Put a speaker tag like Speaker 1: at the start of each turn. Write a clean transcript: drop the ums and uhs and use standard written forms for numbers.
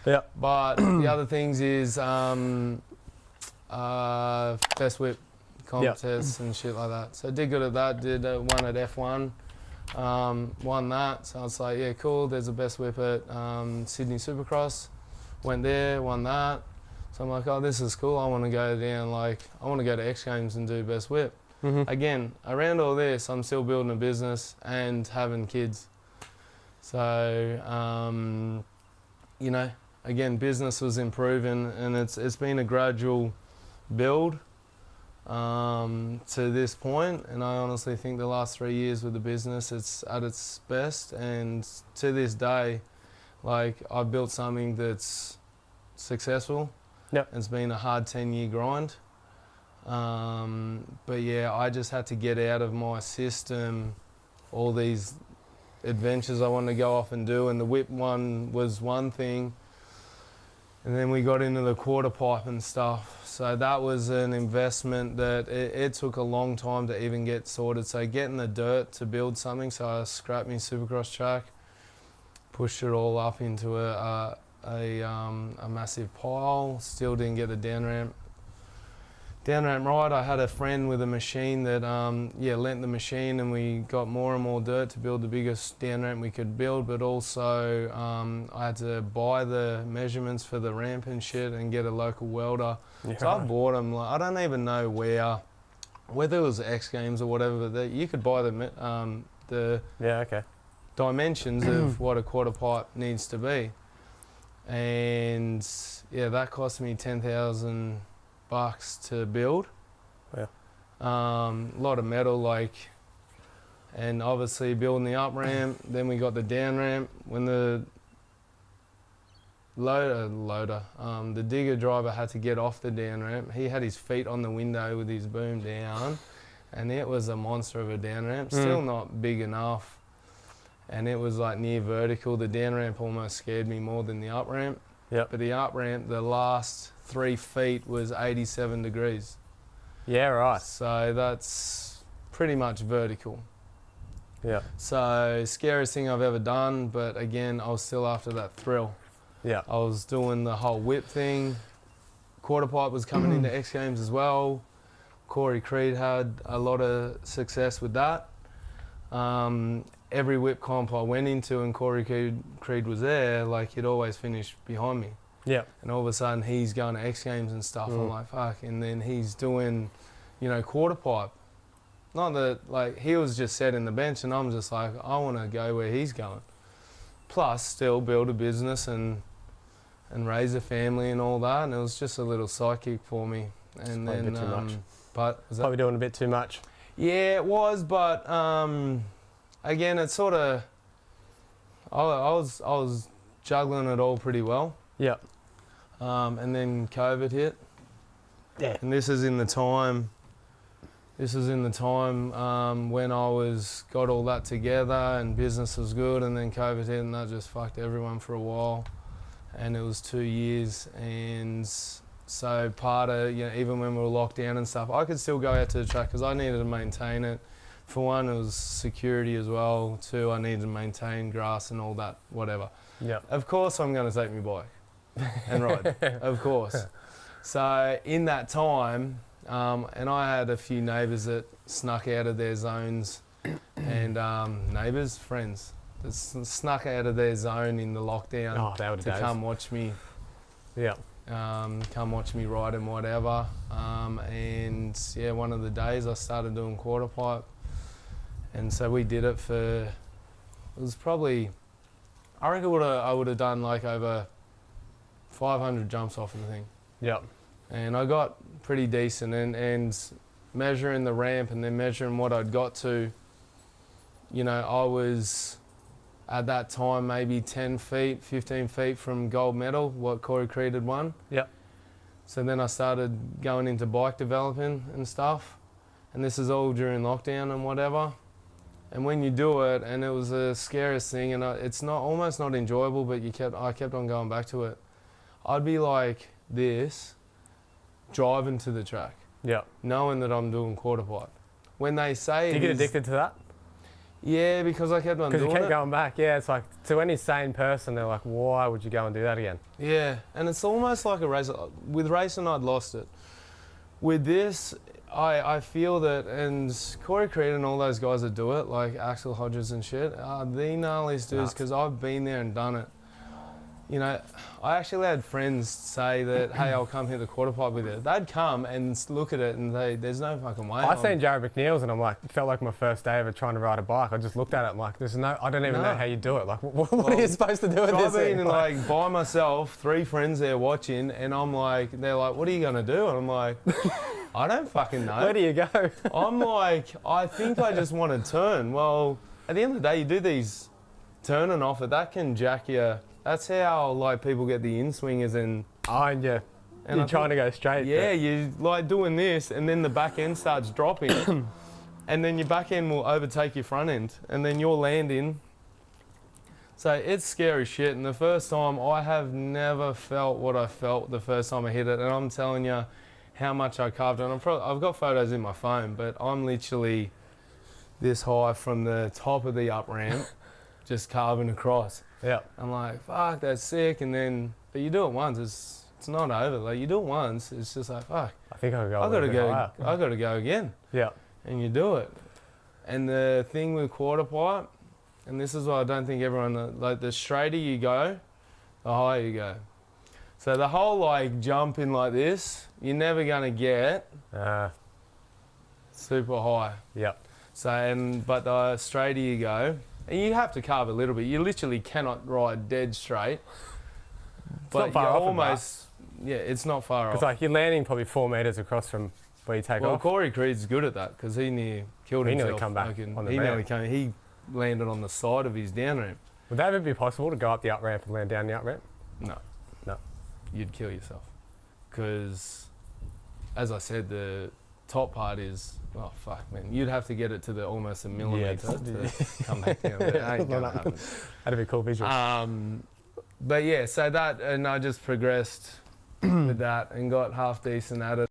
Speaker 1: Yeah.
Speaker 2: But the other things is best whip contests and shit like that. So did good at that. Did one at F1. Won that. So I was like, yeah, cool. There's a best whip at Sydney Supercross. Went there, won that. So I'm like, oh, this is cool. I want to go down, I want to go to X Games and do best whip. Again, around all this, I'm still building a business and having kids. So, again, business was improving, and it's been a gradual build to this point. And I honestly think the last 3 years with the business, it's at its best. And to this day, I've built something that's successful.
Speaker 1: Yep.
Speaker 2: It's been a hard 10-year grind. But yeah, I just had to get out of my system all these adventures I wanted to go off and do, and the whip one was one thing, and then we got into the QuarterPipe and stuff. So that was an investment that it took a long time to even get sorted. So getting the dirt to build something, so I scrapped my Supercross track, pushed it all up into a massive pile. Still didn't get the down ramp right. I had a friend with a machine that lent the machine, and we got more and more dirt to build the biggest down ramp we could build. But also I had to buy the measurements for the ramp and shit and get a local welder. Yeah. So I bought them. I don't even know whether it was X Games or whatever, but you could buy the dimensions of what a QuarterPipe needs to be. And yeah, that cost me $10,000 to build.
Speaker 1: Yeah.
Speaker 2: A lot of metal, and obviously building the up ramp. Then we got the down ramp. When the the digger driver had to get off the down ramp, he had his feet on the window with his boom down, and it was a monster of a down ramp. Still not big enough, and it was near vertical. The down ramp almost scared me more than the up ramp.
Speaker 1: Yep.
Speaker 2: But the up ramp, the last 3 feet was 87 degrees.
Speaker 1: Yeah, right.
Speaker 2: So that's pretty much vertical.
Speaker 1: Yeah.
Speaker 2: So scariest thing I've ever done, but again, I was still after that thrill.
Speaker 1: Yeah.
Speaker 2: I was doing the whole whip thing. QuarterPipe was coming into X Games as well. Corey Creed had a lot of success with that. Every whip comp I went into and Corey Creed was there, he'd always finish behind me.
Speaker 1: Yeah.
Speaker 2: And all of a sudden he's going to X Games and stuff. I'm like, fuck. And then he's doing, QuarterPipe. Not that, he was just setting the bench, and I'm just like, I want to go where he's going. Plus, still build a business and raise a family and all that. And it was just a little sidekick for me. And then,
Speaker 1: a bit too much.
Speaker 2: But was
Speaker 1: probably doing a bit too much.
Speaker 2: Yeah, it was. But again, it's sort of, I was juggling it all pretty well.
Speaker 1: Yeah.
Speaker 2: And then COVID hit.
Speaker 1: Yeah.
Speaker 2: And this is in the time when I got all that together and business was good, and then COVID hit, and that just fucked everyone for a while. And it was 2 years, and so part of, even when we were locked down and stuff, I could still go out to the track because I needed to maintain it. For one, it was security as well. Two, I needed to maintain grass and all that, whatever.
Speaker 1: Yeah.
Speaker 2: Of course I'm going to take my bike and ride, of course. So in that time, and I had a few neighbours that snuck out of their zones, and friends that snuck out of their zone in the lockdown to come watch me.
Speaker 1: Yeah.
Speaker 2: Come watch me ride and whatever. And yeah, one of the days I started doing QuarterPipe, and so we did it for. It was probably, I reckon I would have done over 500 jumps off of the thing.
Speaker 1: Yeah.
Speaker 2: And I got pretty decent, and measuring the ramp and then measuring what I'd got to, I was at that time maybe 10 feet, 15 feet from gold medal, what Corey Creed had won.
Speaker 1: Yeah.
Speaker 2: So then I started going into bike developing and stuff, and this is all during lockdown and whatever. And when you do it, and it was the scariest thing, and it's almost not enjoyable, but I kept on going back to it. I'd be like this, driving to the track,
Speaker 1: yeah,
Speaker 2: knowing that I'm doing QuarterPipe. When they say,
Speaker 1: do you get addicted to that?
Speaker 2: Yeah, because I kept on
Speaker 1: Because
Speaker 2: doing
Speaker 1: you keep
Speaker 2: it.
Speaker 1: going back. Yeah, it's like, to any sane person, they're like, why would you go and do that again?
Speaker 2: Yeah, and it's almost like a race. With racing, I'd lost it. With this, I feel that, and Corey Creed and all those guys that do it, like Axel Hodges and shit, are the gnarliest dudes, because I've been there and done it. You know, I actually had friends say that, hey, I'll come hit the quarter pipe with it. They'd come and look at it and there's no fucking way.
Speaker 1: I seen Jared McNeil's and I'm like, it felt like my first day ever trying to ride a bike. I just looked at it and like, I don't even know how you do it. Like, what are you supposed to do with this
Speaker 2: I've
Speaker 1: thing?
Speaker 2: been like by myself, 3 friends there watching, and I'm like, they're like, what are you gonna do? And I'm like, I don't fucking know.
Speaker 1: Where do you go?
Speaker 2: I'm like, I think I just want to turn. Well, at the end of the day, you do these turning off it, that can jack you. That's how like people get the in-swingers and...
Speaker 1: Oh, and you're trying to go straight.
Speaker 2: Yeah, you like doing this and then the back end starts dropping and then your back end will overtake your front end and then you're landing. So it's scary shit, and the first time I have never felt what I felt the first time I hit it, and I'm telling you how much I carved, and I've got photos in my phone, but I'm literally this high from the top of the up ramp just carving across.
Speaker 1: Yeah.
Speaker 2: I'm like, fuck, that's sick. And then, but you do it once, it's not over. Like, you do it once, it's just like, fuck.
Speaker 1: I think I'll go.
Speaker 2: I gotta go again.
Speaker 1: Yeah.
Speaker 2: And you do it. And the thing with QuarterPipe, and this is what I don't think everyone, like, the straighter you go, the higher you go. So the whole like jumping like this, you're never gonna get super high.
Speaker 1: Yep.
Speaker 2: So, but the straighter you go, and you have to carve a little bit. You literally cannot ride dead straight. But
Speaker 1: not far
Speaker 2: you're
Speaker 1: off of
Speaker 2: almost, yeah, it's not far off.
Speaker 1: Because like you're landing probably 4 meters across from where you take
Speaker 2: Well,
Speaker 1: off.
Speaker 2: Corey Creed's good at that because he nearly killed himself.
Speaker 1: He nearly come back on the ramp.
Speaker 2: He landed on the side of his down ramp.
Speaker 1: Would that ever be possible to go up the up ramp and land down the up ramp?
Speaker 2: No.
Speaker 1: No.
Speaker 2: You'd kill yourself. Because, as I said, the top part is, oh fuck, man, you'd have to get it to the almost a millimetre to come back down. But it ain't gonna happen.
Speaker 1: That'd be a cool visual.
Speaker 2: But yeah, so that, and I just progressed with that and got half decent at it.